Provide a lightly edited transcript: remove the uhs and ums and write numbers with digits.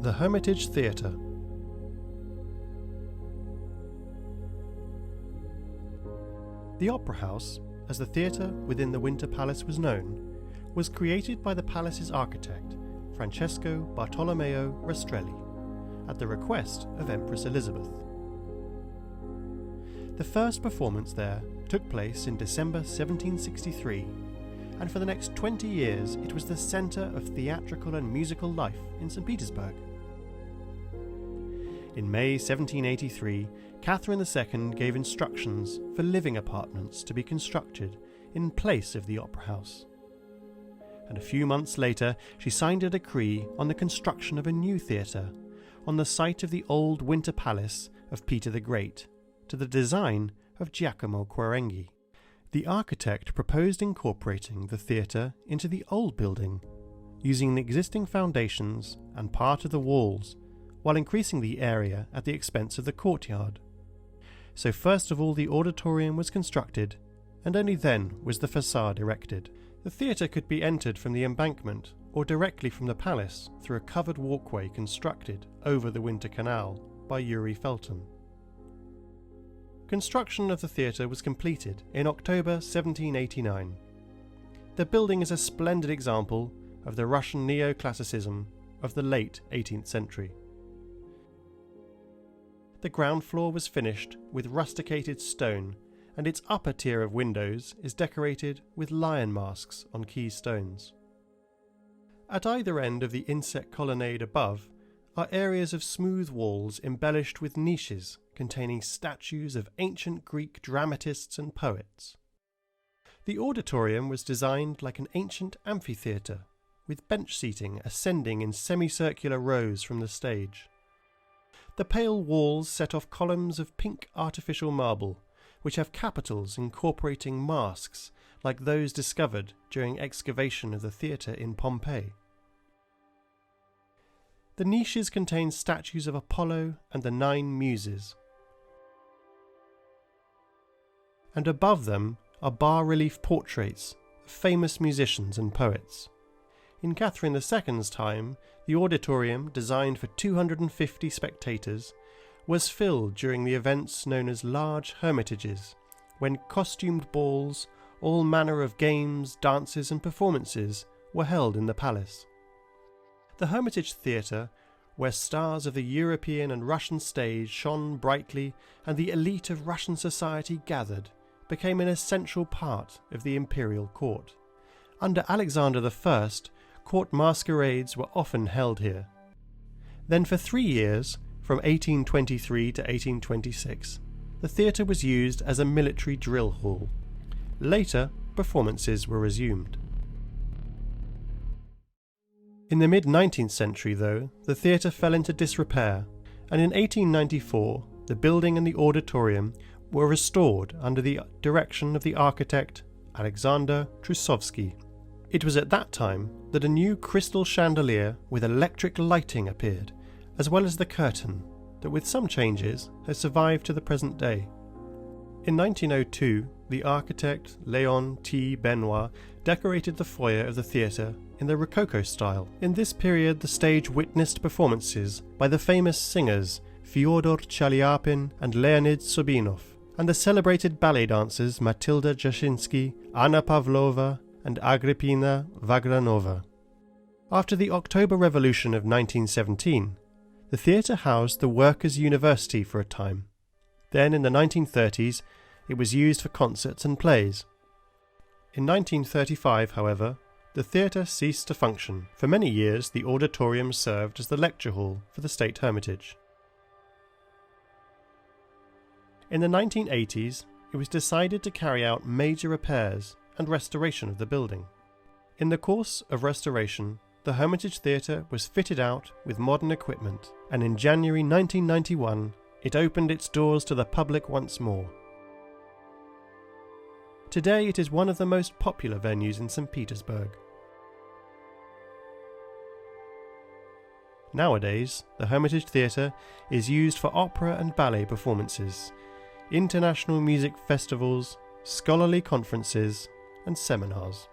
The Hermitage Theatre. The Opera House, as the theatre within the Winter Palace was known, was created by the palace's architect, Francesco Bartolomeo Rastrelli, at the request of Empress Elizabeth. The first performance there took place in December 1763, and for the next 20 years it was the centre of theatrical and musical life in St. Petersburg. In May 1783, Catherine II gave instructions for living apartments to be constructed in place of the Opera House. And a few months later, she signed a decree on the construction of a new theatre on the site of the old Winter Palace of Peter the Great, to the design of Giacomo Quarenghi. The architect proposed incorporating the theatre into the old building, using the existing foundations and part of the walls, while increasing the area at the expense of the courtyard. So first of all the auditorium was constructed, and only then was the facade erected. The theatre could be entered from the embankment or directly from the palace through a covered walkway constructed over the Winter Canal by Yuri Felton. Construction of the theatre was completed in October 1789. The building is a splendid example of the Russian neoclassicism of the late 18th century. The ground floor was finished with rusticated stone, and its upper tier of windows is decorated with lion masks on key stones. At either end of the inset colonnade above are areas of smooth walls embellished with niches containing statues of ancient Greek dramatists and poets. The auditorium was designed like an ancient amphitheatre, with bench seating ascending in semicircular rows from the stage. The pale walls set off columns of pink artificial marble, which have capitals incorporating masks like those discovered during excavation of the theatre in Pompeii. The niches contain statues of Apollo and the 9 Muses, and above them are bas-relief portraits of famous musicians and poets. In Catherine II's time, the auditorium, designed for 250 spectators, was filled during the events known as large hermitages, when costumed balls, all manner of games, dances and performances were held in the palace. The Hermitage Theatre, where stars of the European and Russian stage shone brightly and the elite of Russian society gathered, became an essential part of the imperial court. Under Alexander I, court masquerades were often held here. Then for 3 years, from 1823 to 1826, the theatre was used as a military drill hall. Later, performances were resumed. In the mid-19th century, though, the theatre fell into disrepair, and in 1894 the building and the auditorium were restored under the direction of the architect Alexander Trusovsky. It was at that time that a new crystal chandelier with electric lighting appeared, as well as the curtain, that with some changes has survived to the present day. In 1902, the architect Léon T. Benoit decorated the foyer of the theatre in the Rococo style. In this period, the stage witnessed performances by the famous singers Fyodor Chaliapin and Leonid Sobinov, and the celebrated ballet dancers Matilda Jashinsky, Anna Pavlova, and Agrippina Vagranova. After the October Revolution of 1917, the theatre housed the Workers' University for a time. Then in the 1930s, it was used for concerts and plays. In 1935, however, the theatre ceased to function. For many years, the auditorium served as the lecture hall for the State Hermitage. In the 1980s, it was decided to carry out major repairs and restoration of the building. In the course of restoration, the Hermitage Theatre was fitted out with modern equipment, and in January 1991 it opened its doors to the public once more. Today it is one of the most popular venues in St. Petersburg. Nowadays, the Hermitage Theatre is used for opera and ballet performances, international music festivals, scholarly conferences and seminars.